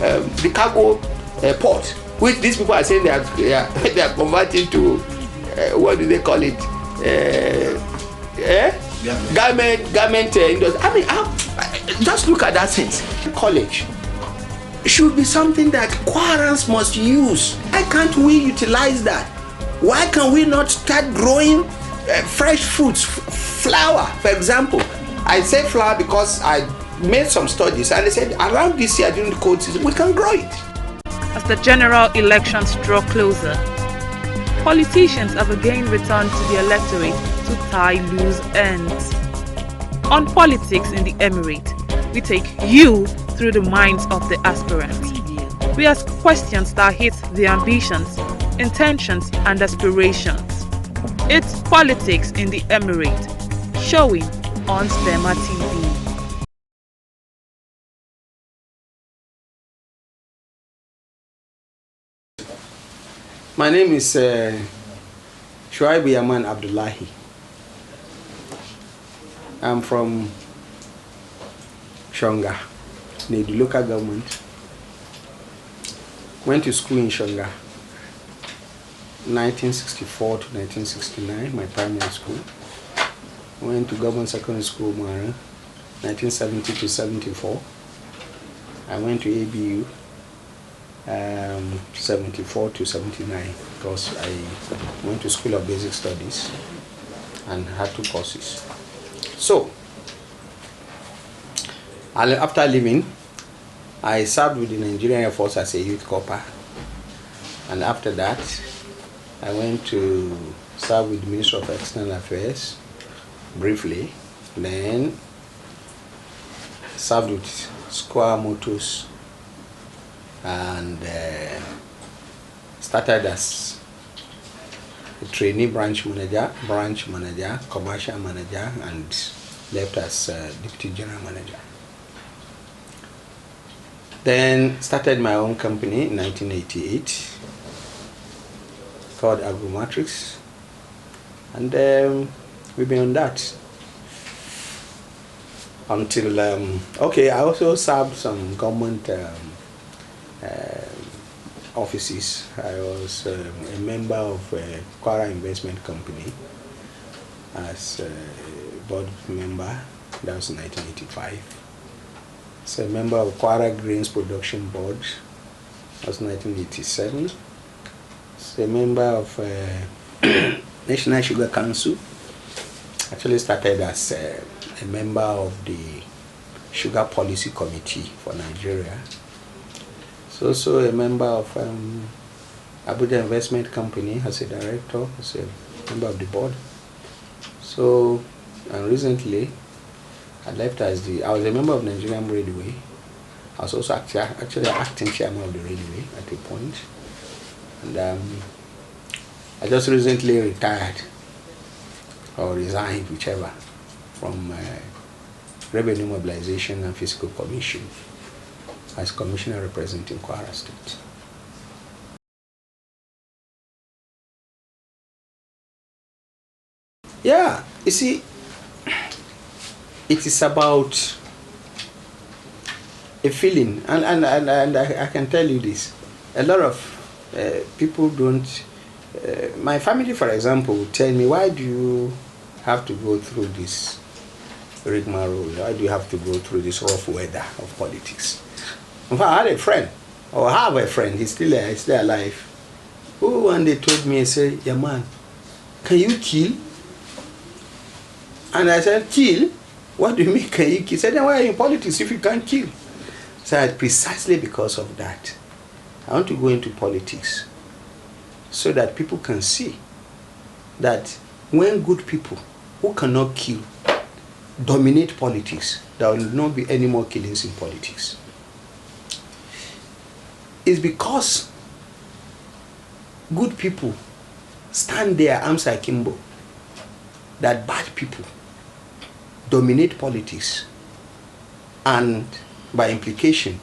the cargo port, which these people are saying they are converting to what do they call it? Garment industry. I mean, just look at that sense. College should be something that KWARAs must use. Why can't we utilize that? Why can we not start growing fresh fruits, flour, for example? I say flour because I made some studies and they said around this year during the cold season we can grow it. As the general elections draw closer, politicians have again returned to the electorate to tie loose ends. On Politics in the Emirate, we take you through the minds of the aspirants. We ask questions that hit their ambitions, intentions and aspirations. It's Politics in the Emirate, showing on STEMA TV. My name is Shuaib Yaman Abdullahi. I'm from Shonga, near the local government. Went to school in Shonga, 1964 to 1969, my primary school. Went to government secondary school, Mara, 1970 to 74. I went to ABU, 74 to 79, because I went to School of Basic Studies and had 2 courses. So, after leaving, I served with the Nigerian Air Force as a youth corps, and after that, I went to serve with the Ministry of External Affairs briefly, then served with Square Motors and started as a trainee branch manager, commercial manager, and left as deputy general manager. Then started my own company in 1988 called Agro-Matrix, and we've been on that until okay. I also served some government offices. I was a member of KWARA Investment Company as a board member. That was in 1985. So a member of KWARA Grains Production Board. That was 1987. So a member of National Sugar Council. Actually started as a member of the Sugar Policy Committee for Nigeria. Also a member of Abuja Investment Company as a director, as a member of the board. So, and recently, I left as I was a member of Nigerian Railway. I was also actually acting chairman of the railway at a point. And I just recently retired, or resigned, whichever, from Revenue Mobilization and Fiscal Commission, as commissioner representing KWARA State. Yeah, you see, it is about a feeling, and I can tell you this. A lot of people don't. My family, for example, would tell me, "Why do you have to go through this rigmarole? Why do you have to go through this rough weather of politics?" In fact, I had a friend, or I have a friend, he's still alive, who one day told me, he said, "Yaman, can you kill?" And I said, "Kill? What do you mean, can you kill?" He said, "Then why are you in politics if you can't kill?" So I said, precisely because of that, I want to go into politics so that people can see that when good people who cannot kill dominate politics, there will not be any more killings in politics. It's because good people stand there arms akimbo that bad people dominate politics and by implication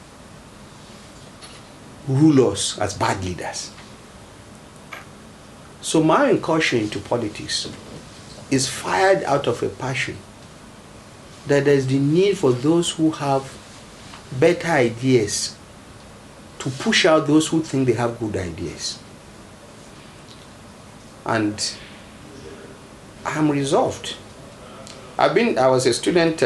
rule us as bad leaders. So my incursion into politics is fired out of a passion that there's the need for those who have better ideas to push out those who think they have good ideas. And I'm resolved. I was a student,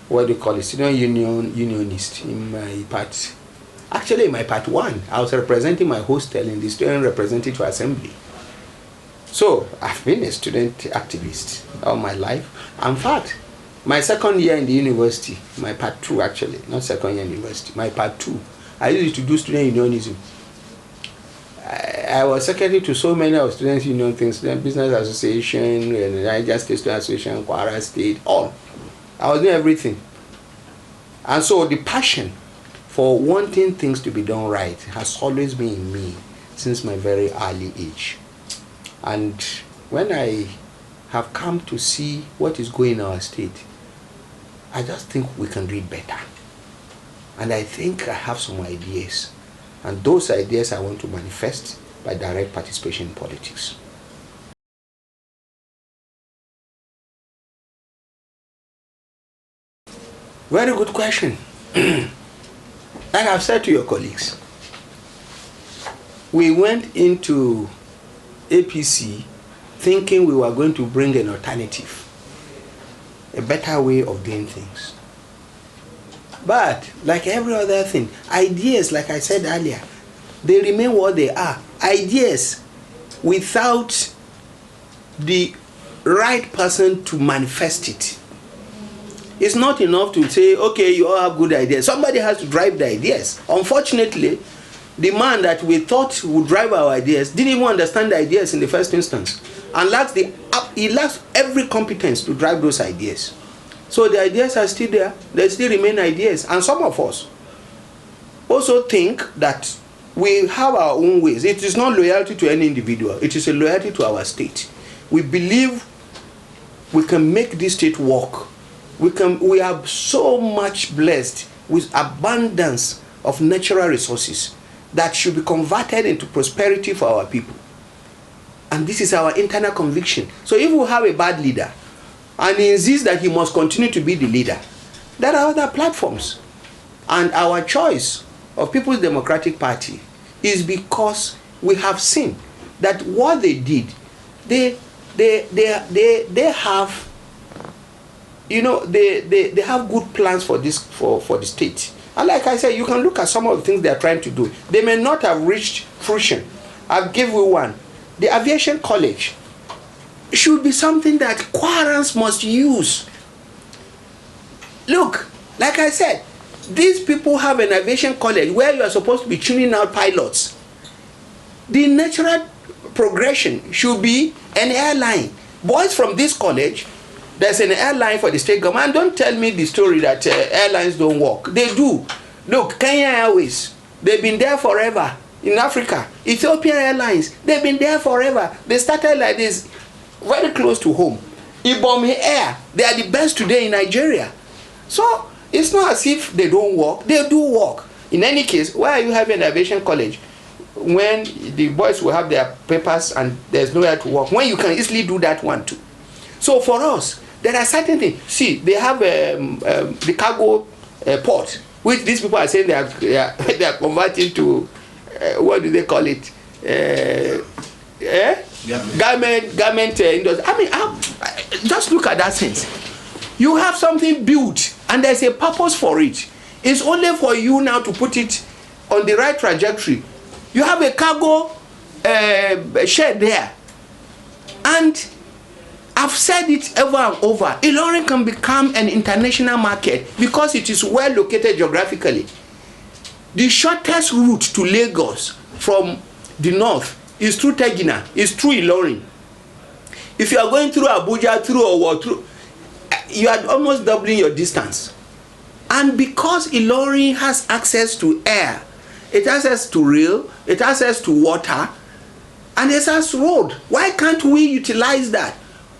what do you call it, student unionist in my part. Actually, in my part 1, I was representing my hostel in the student representative assembly. So I've been a student activist all my life. In fact, my second year in the university, my part 2 actually, not second year in university, my part 2, I used to do student unionism. I was secretary to so many of students' union things, Student Business Association, and Niger State Student Association, KWARA State, all. I was doing everything. And so the passion for wanting things to be done right has always been in me since my very early age. And when I have come to see what is going in our state, I just think we can read better. And I think I have some ideas. And those ideas I want to manifest by direct participation in politics. Very good question. Like I've said to your colleagues, we went into APC thinking we were going to bring an alternative, a better way of doing things. But like every other thing, ideas, like I said earlier, they remain what they are. Ideas without the right person to manifest it. It's not enough to say, okay, you all have good ideas. Somebody has to drive the ideas. Unfortunately, the man that we thought would drive our ideas didn't even understand the ideas in the first instance, and he lacks every competence to drive those ideas. So the ideas are still there. They still remain ideas. And some of us also think that we have our own ways. It is not loyalty to any individual. It is a loyalty to our state. We believe we can make this state work. We are so much blessed with abundance of natural resources that should be converted into prosperity for our people. And this is our internal conviction. So if we have a bad leader, and he insists that he must continue to be the leader, there are other platforms. And our choice of People's Democratic Party is because we have seen that what they did, they have, you know, they have good plans for this, for the state. And like I said, you can look at some of the things they are trying to do. They may not have reached fruition. I'll give you one. The Aviation College should be something that KWARAns must use. Look, like I said, these people have an aviation college where you are supposed to be tuning out pilots. The natural progression should be an airline. Boys from this college, there's an airline for the state government. And don't tell me the story that airlines don't work. They do. Look, Kenya Airways, they've been there forever in Africa. Ethiopian Airlines, they've been there forever. They started like this, very close to home. Ibom Air, they are the best today in Nigeria. So it's not as if they don't work. They do work. In any case, why are you having an aviation college when the boys will have their papers and there's nowhere to work, when you can easily do that one too? So for us, there are certain things. See, they have the cargo port, which these people are saying they are converting to what do they call it? Garment industry. I mean, just look at that sense. You have something built and there's a purpose for it. It's only for you now to put it on the right trajectory. You have a cargo shed there, and I've said it over and over. Ilorin can become an international market because it is well located geographically. The shortest route to Lagos from the north is through Tegina, is through Ilorin. If you are going through Abuja, through Owo, through, you are almost doubling your distance. And because Ilorin has access to air, it has access to rail, it has access to water, and it has road. Why can't we utilize that?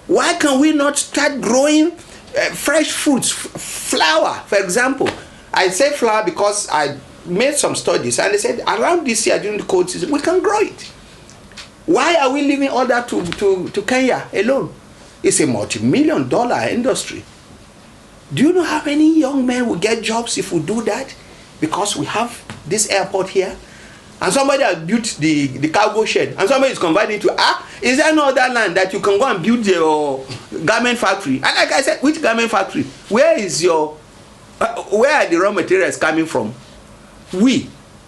Why can we not start growing fresh fruits, flour, for example? I say flour because I made some studies and they said around this year during the cold season, we can grow it. Why are we leaving all that to Kenya alone? It's a multi-million-dollar industry. Do you know how many young men will get jobs if we do that? because we have this airport here, and somebody has built the cargo shed, and somebody is converting to, is there no other land that you can go and build your garment factory? And like I said, which garment factory? Where is your, where are the raw materials coming from?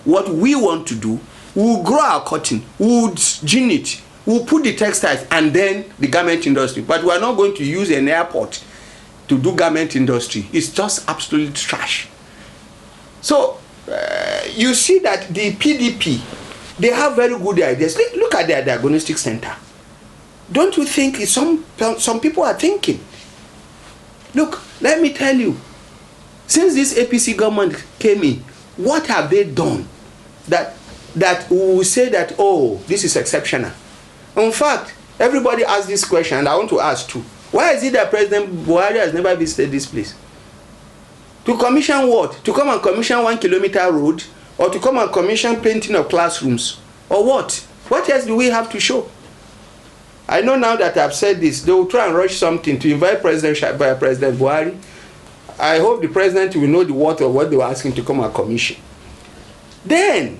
What we want to do, we'll grow our cotton, we'll gin it, we'll put the textiles, and then the garment industry. But we are not going to use an airport to do garment industry. It's just absolute trash. So you see that the PDP, they have very good ideas. Look at their diagnostic center. Don't you think it's some people are thinking? Look, let me tell you, since this APC government came in, what have they done that we will say that, oh, this is exceptional? In fact, everybody asks this question, and I want to ask too. Why is it that President Buhari has never visited this place? To commission what? To come and commission 1 kilometer road? Or to come and commission painting of classrooms? Or what? What else do we have to show? I know now that I've said this, they will try and rush something to invite President Buhari. I hope the president will know the worth of what they were asking to come and commission. Then,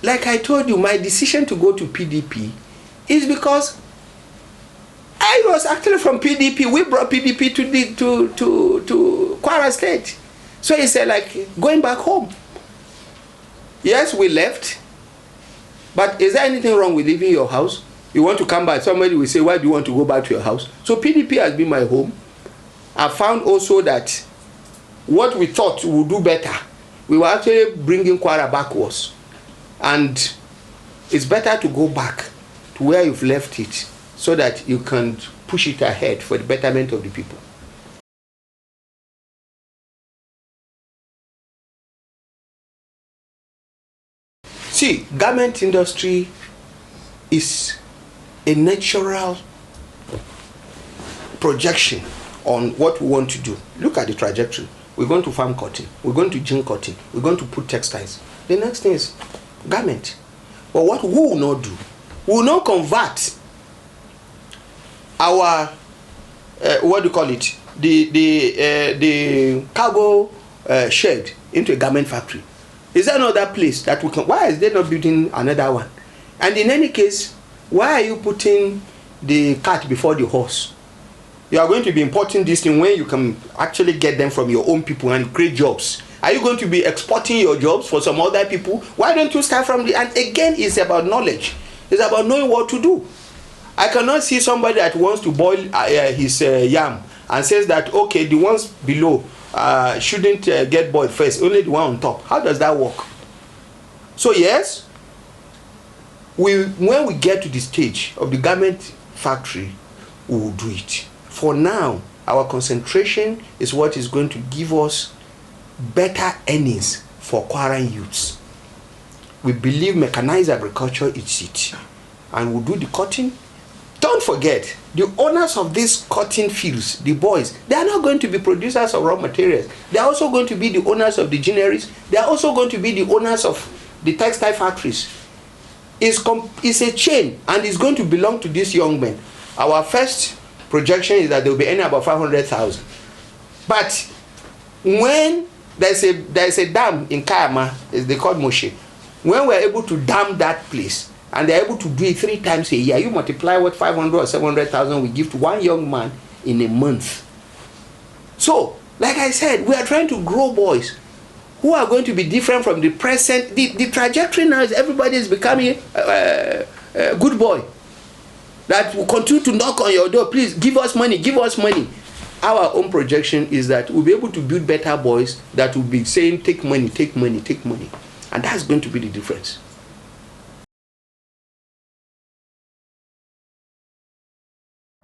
like I told you, my decision to go to PDP is because I was actually from PDP. We brought PDP to KWARA State. So it's like going back home. Yes, we left. But is there anything wrong with leaving your house? You want to come back, somebody will say, why do you want to go back to your house? So PDP has been my home. I found also that what we thought we would do better, we were actually bringing KWARA backwards. And it's better to go back to where you've left it, so that you can push it ahead for the betterment of the people. See, garment industry is a natural projection on what we want to do. Look at the trajectory. We're going to farm cotton. We're going to gin cotton. We're going to put textiles. The next thing is garment. But what we will not do, we will not convert our what do you call it, the cargo shed into a garment factory. Is there another place that we can? Why is they not building another one? And in any case, why are you putting the cart before the horse? You are going to be importing this thing when you can actually get them from your own people and create jobs. Are you going to be exporting your jobs for some other people? Why don't you start from the, and again, it's about knowledge. It's about knowing what to do. I cannot see somebody that wants to boil his yam and says that, okay, the ones below shouldn't get boiled first, only the one on top. How does that work? So yes, when we get to the stage of the garment factory, we will do it. For now, our concentration is what is going to give us better earnings for KWARA youths. We believe mechanized agriculture is it. And we'll do the cotton. Don't forget, the owners of these cotton fields, the boys, they are not going to be producers of raw materials. They are also going to be the owners of the ginneries. They are also going to be the owners of the textile factories. It's a chain, and it's going to belong to these young men. Our first projection is that they will be earning about 500,000. But when there's a dam in Kayama, they call Moshe, when we're able to dam that place, and they're able to do it 3 times a year, you multiply what 500 or 700,000 we give to one young man in a month. So, like I said, we are trying to grow boys who are going to be different from the present. The trajectory now is everybody is becoming a good boy that will continue to knock on your door. Please give us money, give us money. Our own projection is that we'll be able to build better boys that will be saying, take money, take money, take money. And that's going to be the difference.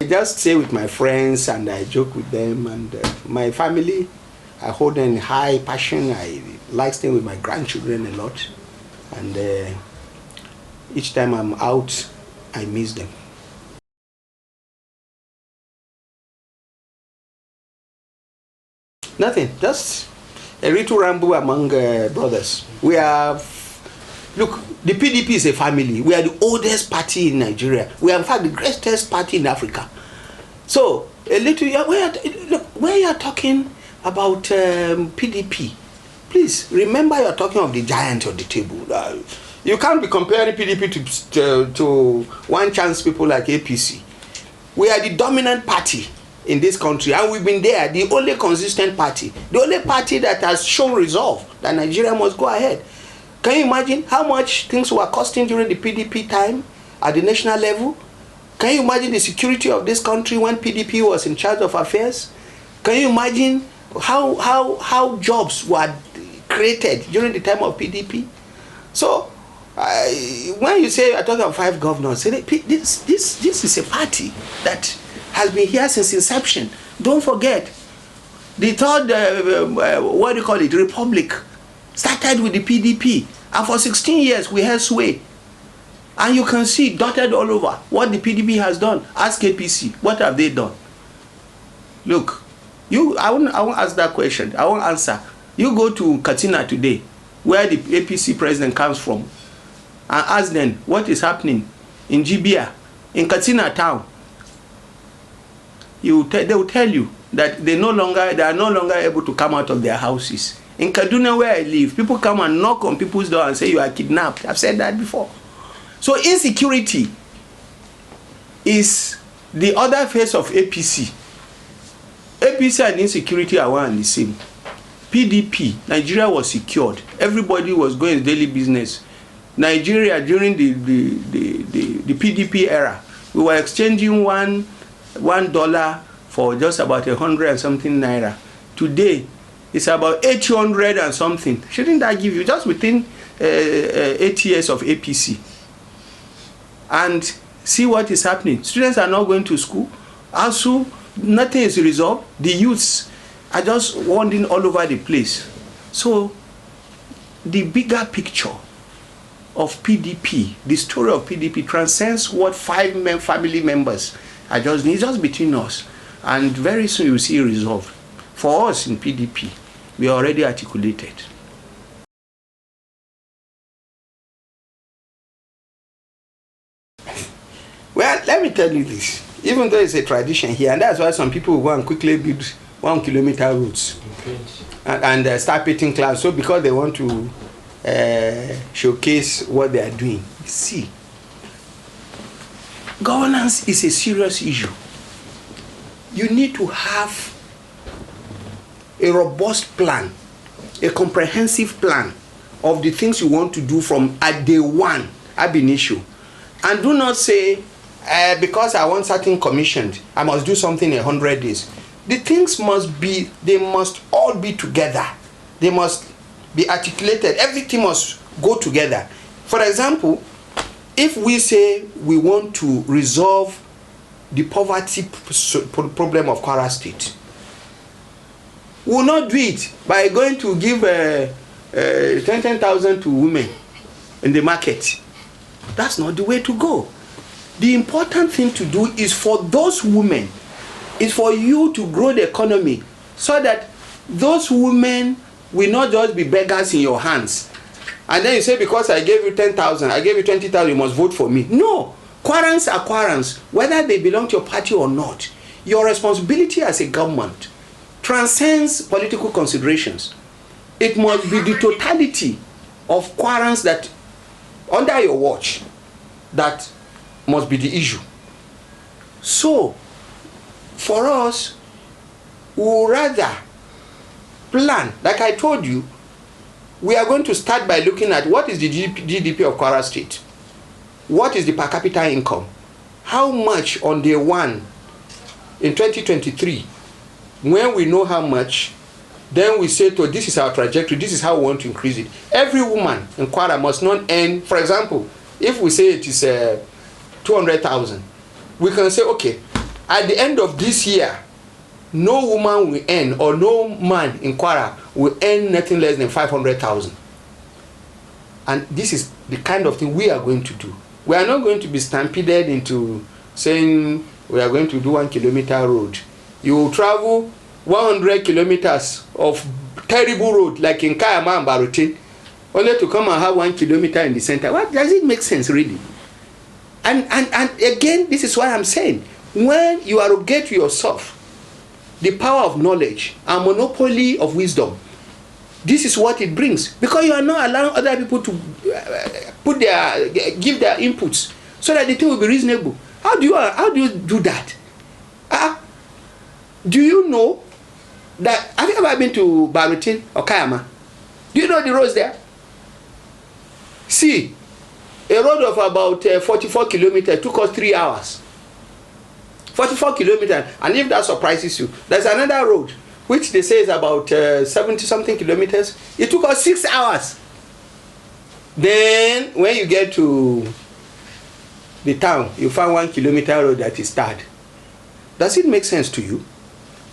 I just stay with my friends and I joke with them, and my family, I hold in high passion. I like staying with my grandchildren a lot, and each time I'm out, I miss them. Nothing, just a little ramble among brothers. We are, look, the PDP is a family. We are the oldest party in Nigeria. We are, in fact, the greatest party in Africa. So, a little, look, when you are talking about PDP, Please remember, you're talking of the giant on the table. You can't be comparing PDP to one chance people like APC. We are the dominant party in this country, and we've been there, the only consistent party, the only party that has shown resolve that Nigeria must go ahead. Can you imagine how much things were costing during the PDP time at the national level? Can you imagine the security of this country when PDP was in charge of affairs? Can you imagine how jobs were created during the time of PDP? So when you say, I talk about 5 governors, this is a party that has been here since inception. Don't forget, the third, what do you call it, republic started with the PDP, and for 16 years we held sway. And you can see dotted all over what the PDP has done. Ask APC, what have they done? Look, I won't ask that question. I won't answer. You go to Katsina today, where the APC president comes from, and ask them what is happening in Jibia, in Katsina town. They will tell you that they are no longer able to come out of their houses. In Kaduna, where I live, people come and knock on people's door and say you are kidnapped. I've said that before. So insecurity is the other face of APC. APC and insecurity are one and the same. PDP, Nigeria was secured. Everybody was going his daily business. Nigeria, during the PDP era, we were exchanging $1 for just about 100 and something naira. Today, it's about 800 and something. Shouldn't that give you, just within 8 years of APC? And see what is happening. Students are not going to school. Also, nothing is resolved. The youths are just wandering all over the place. So, the bigger picture of PDP, the story of PDP, transcends what 5 family members are just, it's just between us. And very soon you will see it resolved. For us in PDP, we are already articulated. Well, let me tell you this. Even though it's a tradition here, and that's why some people will go and quickly build 1 kilometer routes and start painting clouds. So because they want to showcase what they are doing. See, governance is a serious issue. You need to have a robust plan, a comprehensive plan of the things you want to do from at day one ab initio. And do not say, because I want something commissioned, I must do something in 100 days. The things they must all be together. They must be articulated. Everything must go together. For example, if we say we want to resolve the poverty problem of KWARA State, we will not do it by going to give 10,000 to women in the market. That's not the way to go. The important thing to do is for those women, is for you to grow the economy so that those women will not just be beggars in your hands. And then you say, because I gave you 10,000, I gave you 20,000, you must vote for me. No. Quarrants are quarrants, whether they belong to your party or not. Your responsibility as a government transcends political considerations. It must be the totality of quarrants that, under your watch, that must be the issue. So, for us, we would rather plan. Like I told you, we are going to start by looking at what is the GDP of KWARA State. What is the per capita income? How much on day one in 2023? When we know how much, then we say, to this is our trajectory, this is how we want to increase it. Every woman in KWARA must not earn, for example, if we say it is 200,000, we can say, okay, at the end of this year, no woman will earn, or no man in KWARA will earn nothing less than 500,000. And this is the kind of thing we are going to do. We are not going to be stampeded into saying we are going to do 1 kilometer road. You will travel 100 kilometers of terrible road like in Kayama and Barote, only to come and have 1 kilometer in the center. What does it make sense really? And again, this is why I'm saying, when you arrogate to yourself the power of knowledge and monopoly of wisdom, this is what it brings, because you are not allowing other people to give their inputs so that the thing will be reasonable. How do you do that? Do you know that, have you ever been to Barutin or Kayama? Do you know the roads there? See, a road of about 44 kilometers took us 3 hours. 44 kilometers, and if that surprises you, there's another road which they say is about 70 something kilometers. It took us 6 hours. Then when you get to the town, you find 1 kilometer road that is tarred. Does it make sense to you?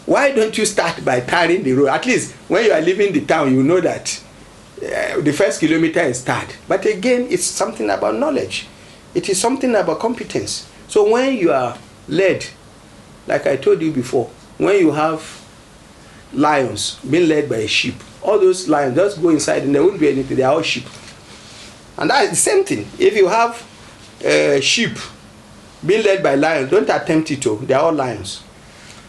Why don't you start by tarring the road? At least when you are leaving the town, you know that the first kilometer is tarred. But again, it's something about knowledge. It is something about competence. So when you are led, like I told you before, when you have lions being led by a sheep, all those lions just go inside and they won't do anything. They are all sheep. And that is the same thing. If you have sheep being led by lions, don't attempt it. They are all lions.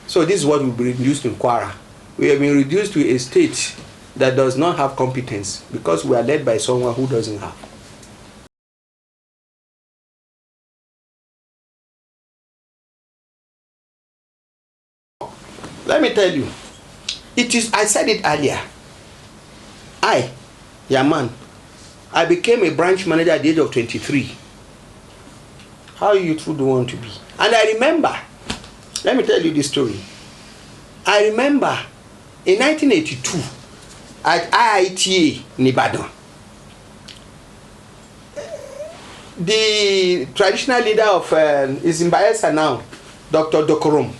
So this is what we've been reduced in KWARA. We have been reduced to a state that does not have competence because we are led by someone who doesn't have. Let me tell you, I said it earlier. I, Yaman, I became a branch manager at the age of 23. How youthful do you want to be? And I remember, let me tell you this story. I remember in 1982 at IITA in Ibadan, the traditional leader of is in Bayelsa now, Dr. Dokorom.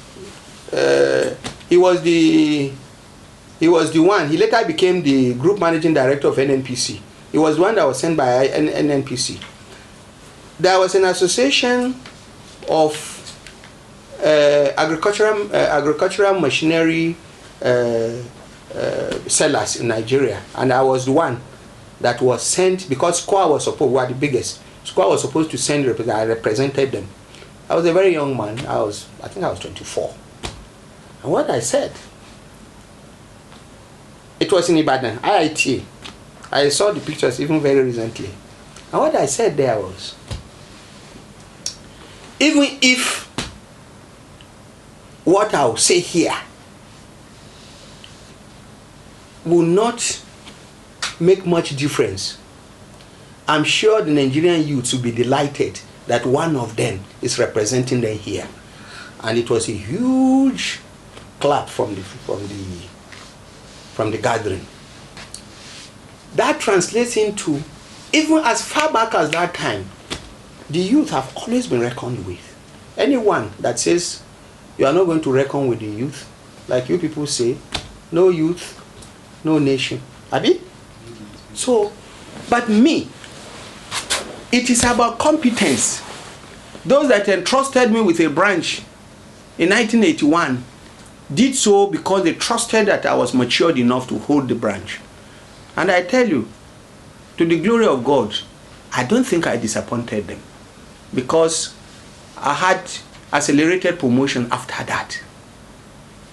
He was the one. He later became the group managing director of NNPC. He was the one that was sent by NNPC. There was an association of agricultural machinery sellers in Nigeria, and I was the one that was sent because KWARA was supposed, we were the biggest. So KWARA was supposed to send I represented them. I was a very young man. I think I was 24. And what I said, it was in Ibadan, IITA. I saw the pictures even very recently. And what I said there was, even if what I'll say here will not make much difference, I'm sure the Nigerian youth will be delighted that one of them is representing them here. And it was a huge clap from the gathering. That translates into, even as far back as that time, the youth have always been reckoned with. Anyone that says you are not going to reckon with the youth, like you people say, no youth, no nation. Abi? So, but me, it is about competence. Those that entrusted me with a branch in 1981 did so because they trusted that I was matured enough to hold the branch. And I tell you, to the glory of God, I don't think I disappointed them, because I had accelerated promotion after that.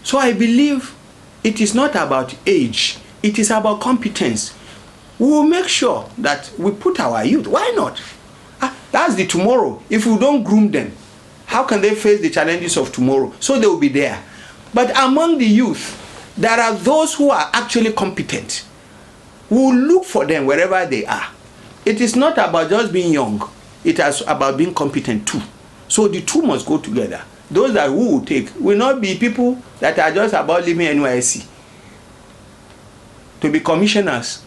So I believe it is not about age, it is about competence. We will make sure that we put our youth. Why not? That's the tomorrow. If we don't groom them, how can they face the challenges of tomorrow? So they will be there. But among the youth, there are those who are actually competent. We will look for them wherever they are. It is not about just being young. It is about being competent too. So the two must go together. Those that we will take will not be people that are just about leaving NYSC to be commissioners.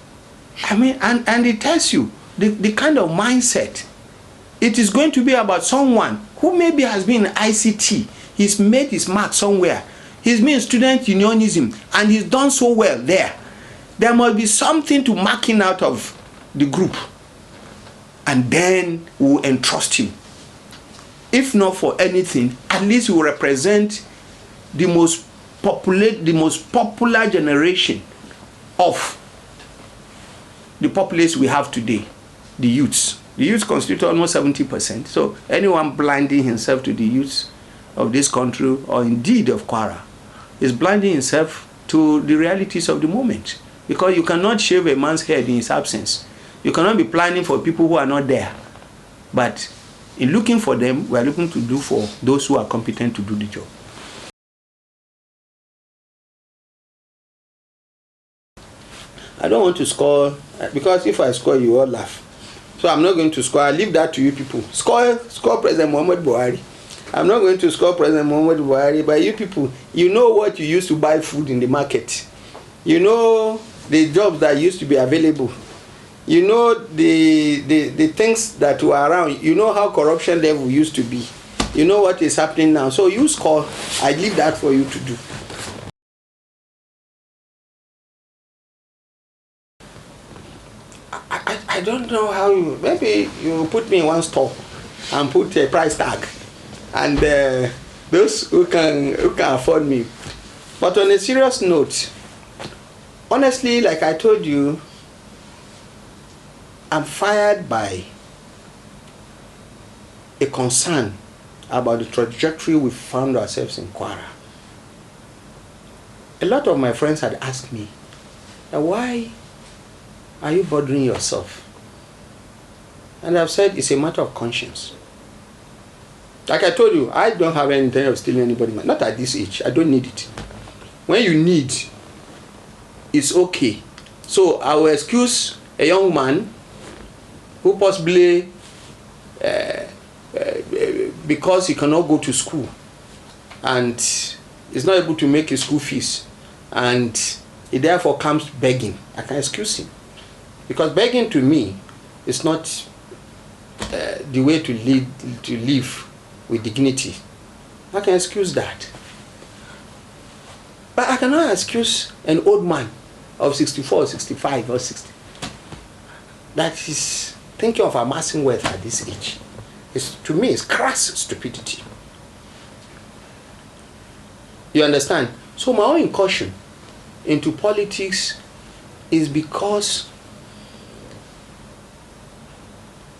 I mean, and it tells you the kind of mindset. It is going to be about someone who maybe has been in ICT. He's made his mark somewhere. He's been in student unionism and he's done so well there. There must be something to mark him out of the group. And then we'll entrust him. If not for anything, at least he will represent the most popular generation of the populace we have today, the youths. The youths constitute almost 70%. So anyone blinding himself to the youths of this country, or indeed of KWARA, is blinding himself to the realities of the moment. because you cannot shave a man's head in his absence. You cannot be planning for people who are not there. But in looking for them, we are looking to do for those who are competent to do the job. I don't want to score, because if I score, you all laugh. So I'm not going to score. I leave that to you people. Score President Muhammad Buhari. I'm not going to score President Muhammad Buhari, but you people, you know what you used to buy food in the market. You know the jobs that used to be available. You know the things that were around. You know how corruption level used to be. You know what is happening now. So you score. I leave that for you to do. I don't know how you, maybe you put me in one store and put a price tag, and those who can afford me. But on a serious note, honestly, like I told you, I'm fired by a concern about the trajectory we found ourselves in KWARA. A lot of my friends had asked me, why are you bothering yourself? And I've said it's a matter of conscience. Like I told you, I don't have any intention of stealing anybody's money. Not at this age. I don't need it. When you need, it's okay. So I will excuse a young man who possibly, because he cannot go to school and is not able to make his school fees, and he therefore comes begging, I can excuse him. Because begging to me is not the way to live with dignity. I can excuse that. But I cannot excuse an old man of 64, 65, or 60 that is thinking of amassing wealth at this age. To me, it's crass stupidity. You understand? So my own incursion into politics is because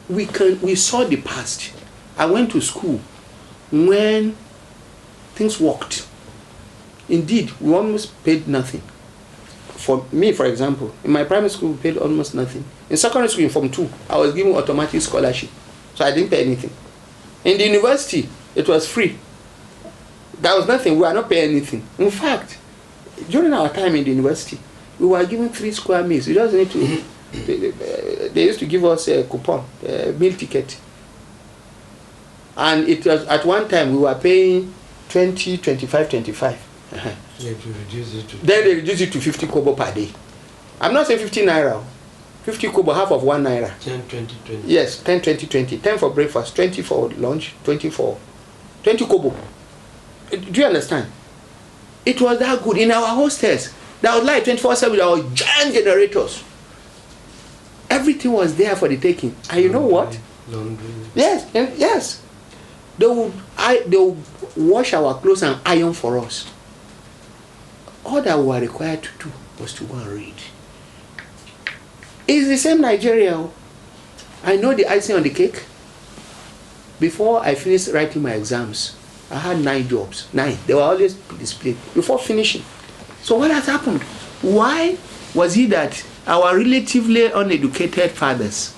we saw the past. I went to school when things worked. Indeed, we almost paid nothing. For me, for example, in my primary school, we paid almost nothing. In secondary school, in Form 2, I was given automatic scholarship, so I didn't pay anything. In the university, it was free. There was nothing. We were not paying anything. In fact, during our time in the university, we were given 3 square meals. You just need to. They used to give us a coupon, a meal ticket. And it was at one time we were paying 20, 25, 25. Then they reduced it to 50 kobo per day. I'm not saying 50 naira. 50 kobo, half of 1 naira. 10, 20, 20. Yes, 10, 20, 20. 10 for breakfast, 20 for lunch, 20 kobo. Do you understand? It was that good. In our hostels, there was like 24/7, there were giant generators. Everything was there for the taking. And you know what? Laundry. Yes, yes. They would wash our clothes and iron for us. All that we were required to do was to go and read. It's the same Nigeria. I know the icing on the cake. Before I finished writing my exams, I had 9 jobs. 9. They were always displayed before finishing. So what has happened? Why was it that our relatively uneducated fathers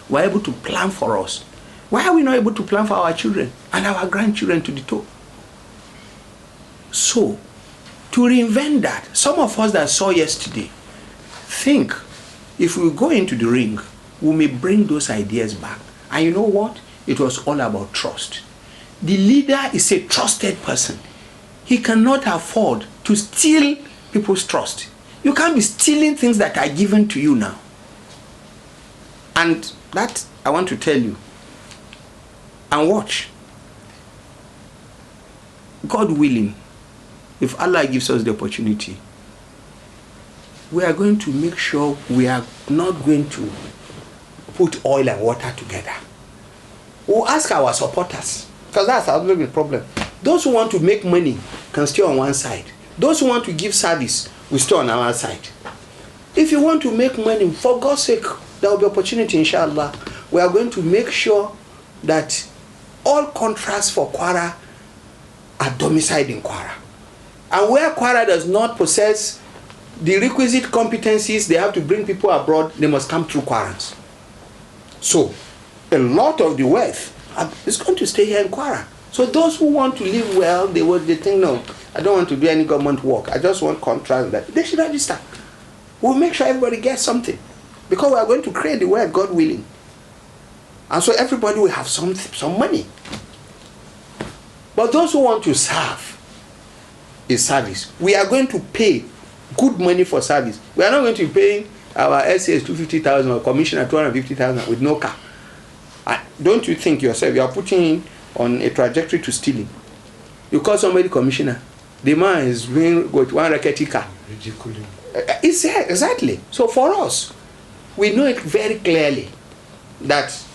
were able to plan for us? Why are we not able to plan for our children and our grandchildren to the toe? So, to reinvent that, some of us that saw yesterday think if we go into the ring, we may bring those ideas back. And you know what? It was all about trust. The leader is a trusted person. He cannot afford to steal people's trust. You can't be stealing things that are given to you now. And that I want to tell you. And watch. God willing, if Allah gives us the opportunity, we are going to make sure we are not going to put oil and water together. We'll ask our supporters, because that's our big problem. Those who want to make money can stay on one side. Those who want to give service will stay on our side. If you want to make money, for God's sake, there will be opportunity, inshallah. We are going to make sure that all contracts for KWARA are domiciled in KWARA. And where KWARA does not possess the requisite competencies, they have to bring people abroad, they must come through QWARAs. So, a lot of the wealth is going to stay here in QWARA. So those who want to live well, they think, no, I don't want to do any government work. I just want contracts. That they should register. We'll make sure everybody gets something. Because we are going to create the wealth, God willing. And so everybody will have some money. But those who want to serve is service. We are going to pay good money for service. We are not going to be paying our SAS 250,000 or commissioner 250,000 with no car. Don't you think yourself you are putting on a trajectory to stealing? You call somebody commissioner, the man is doing with one rackety car. Ridiculous. Exactly. So for us, we know it very clearly that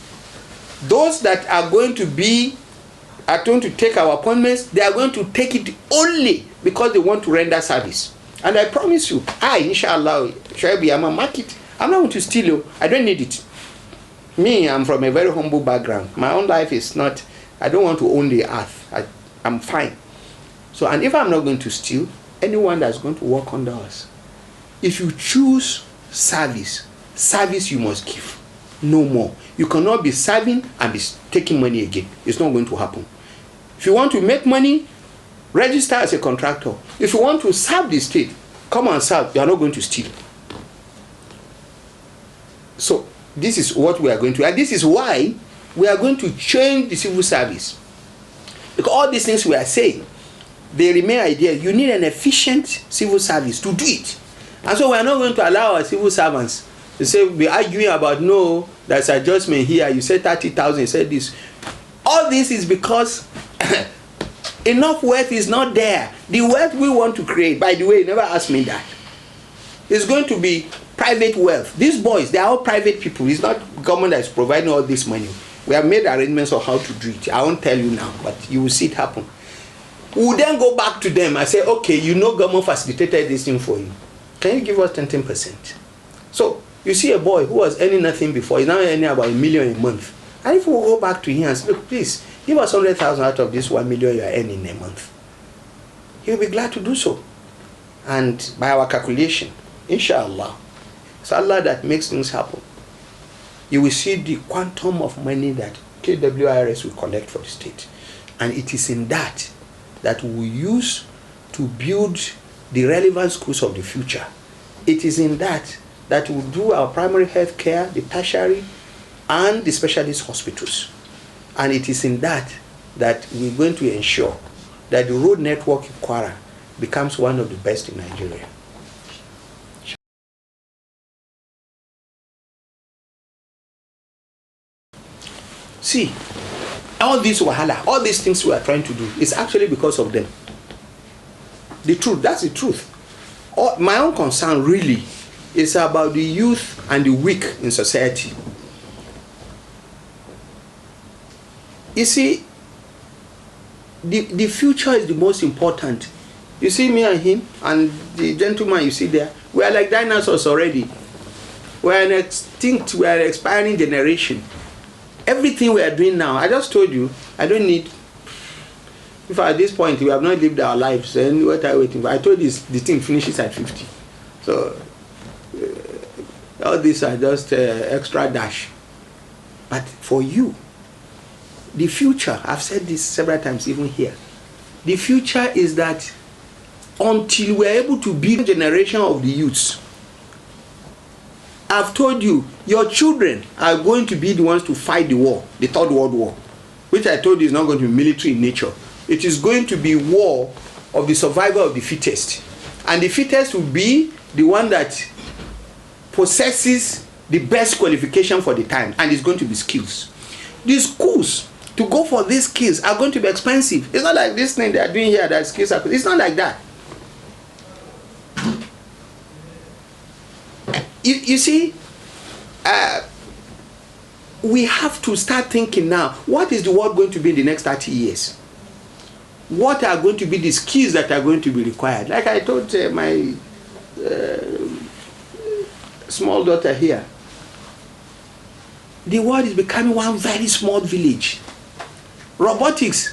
those that are going to take our appointments, they are going to take it only because they want to render service. And I promise you, inshallah, Shuaib Yaman market, I'm not going to steal you. I don't need it. Me, I'm from a very humble background. My own life is not, I don't want to own the earth. I'm fine. So, and if I'm not going to steal, anyone that's going to work under us, if you choose service you must give. No more. You cannot be serving and be taking money again. It's not going to happen. If you want to make money, register as a contractor. If you want to serve the state, come and serve. You are not going to steal. So, this is what we are going to, and this is why we are going to change the civil service. Because all these things we are saying, they remain ideal. You need an efficient civil service to do it. And so we are not going to allow our civil servants to say, be arguing about, no, there's adjustment here, you said 30,000, you said this. All this is because enough wealth is not there. The wealth we want to create, by the way, you never asked me that. It's going to be private wealth. These boys, they are all private people. It's not government that is providing all this money. We have made arrangements on how to do it. I won't tell you now, but you will see it happen. We will then go back to them and say, okay, you know government facilitated this thing for you. Can you give us 10%? So, you see a boy who was earning nothing before, he's now earning about $1 million a month. And if we go back to him and say, look, please, give us 100,000 out of this 1 million you are earning a month, he'll be glad to do so. And by our calculation, inshallah, it's Allah that makes things happen. You will see the quantum of money that KWARS will collect for the state. And it is in that we will use to build the relevant schools of the future. It is in that we will do our primary health care, the tertiary, and the specialist hospitals. And it is in that we're going to ensure that the road network in QWARA becomes one of the best in Nigeria. See, all this wahala, all these things we are trying to do is actually because of them. The truth, that's the truth. My own concern really is about the youth and the weak in society. You see, the future is the most important. You see me and him and the gentleman you see there, we are like dinosaurs already. We are an extinct, we are an expiring generation. Everything we are doing now, I just told you, I don't need, if at this point we have not lived our lives, then what are we waiting for? I told you the thing finishes at 50. So, all these are just extra dash. But for you, the future, I've said this several times even here, the future is that until we're able to build a generation of the youths, I've told you, your children are going to be the ones to fight the war, the Third World War, which I told you is not going to be military in nature. It is going to be war of the survival of the fittest. And the fittest will be the one that possesses the best qualification for the time, and it's going to be skills. The schools to go for these skills are going to be expensive. It's not like this thing they are doing here that skills are, it's not like that. You see, we have to start thinking now, what is the world going to be in the next 30 years? What are going to be the skills that are going to be required? Like I told my small daughter here, the world is becoming one very small village. Robots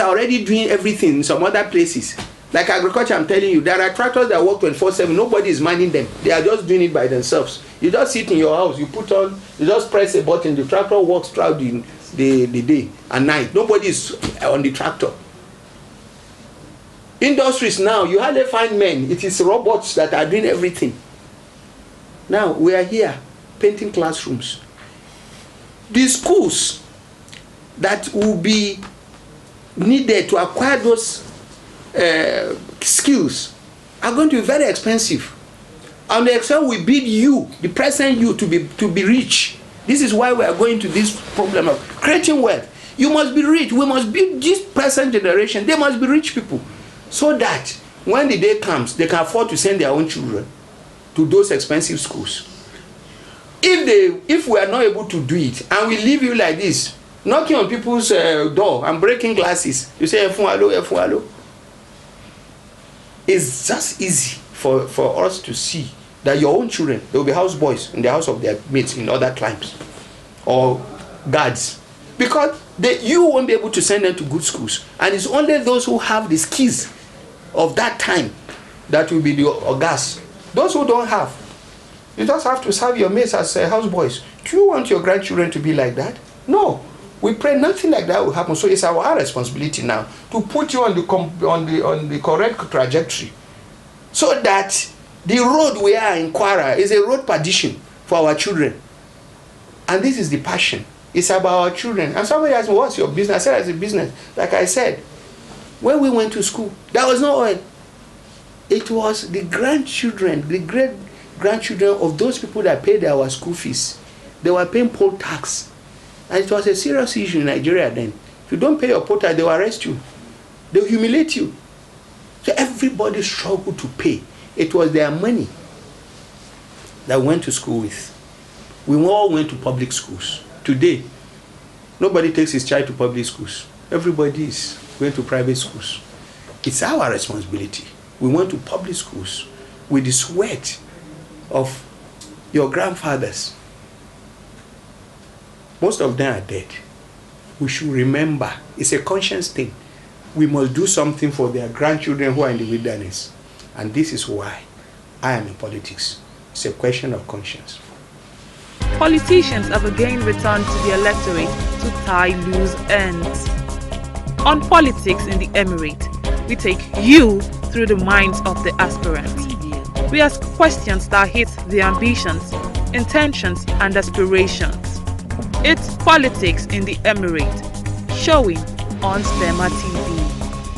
are already doing everything in some other places. Like agriculture, I'm telling you, there are tractors that work 24/7. Nobody is manning them. They are just doing it by themselves. You just sit in your house, you just press a button, the tractor works throughout the day and night. Nobody is on the tractor. Industries now, you hardly find men. It is robots that are doing everything. Now, we are here painting classrooms. The schools that will be needed to acquire those skills are going to be very expensive. And the extent we build you, the present you, to be rich. This is why we are going to this problem of creating wealth. You must be rich. We must build this present generation. They must be rich people, so that when the day comes, they can afford to send their own children to those expensive schools. If we are not able to do it, and we leave you like this, knocking on people's door and breaking glasses, you say, Efualo. It's just easy for us to see that your own children, they will be houseboys in the house of their mates in other climes, or guards, because you won't be able to send them to good schools. And it's only those who have the skills of that time that will be the ogas. Those who don't have, you just have to serve your mates as houseboys. Do you want your grandchildren to be like that? No. We pray nothing like that will happen. So it's our responsibility now to put you on the correct trajectory, so that the road we are in KWARA is a road perdition for our children. And this is the passion. It's about our children. And somebody asked me, what's your business? I said, it's a business. Like I said, when we went to school, there was no oil. It was the grandchildren, the great grandchildren of those people that paid our school fees. They were paying poll tax. And it was a serious issue in Nigeria then. If you don't pay your poll tax, they will arrest you. They will humiliate you. So everybody struggled to pay. It was their money that we went to school with. We all went to public schools. Today, nobody takes his child to public schools. Everybody is going to private schools. It's our responsibility. We went to public schools with the sweat of your grandfathers. Most of them are dead. We should remember, it's a conscience thing. We must do something for their grandchildren who are in the wilderness. And this is why I am in politics. It's a question of conscience. Politicians have again returned to the electorate to tie loose ends. On Politics in the Emirate, we take you through the minds of the aspirants. We ask questions that hit their ambitions, intentions, and aspirations. It's Politics in the Emirate, showing on STEMA TV.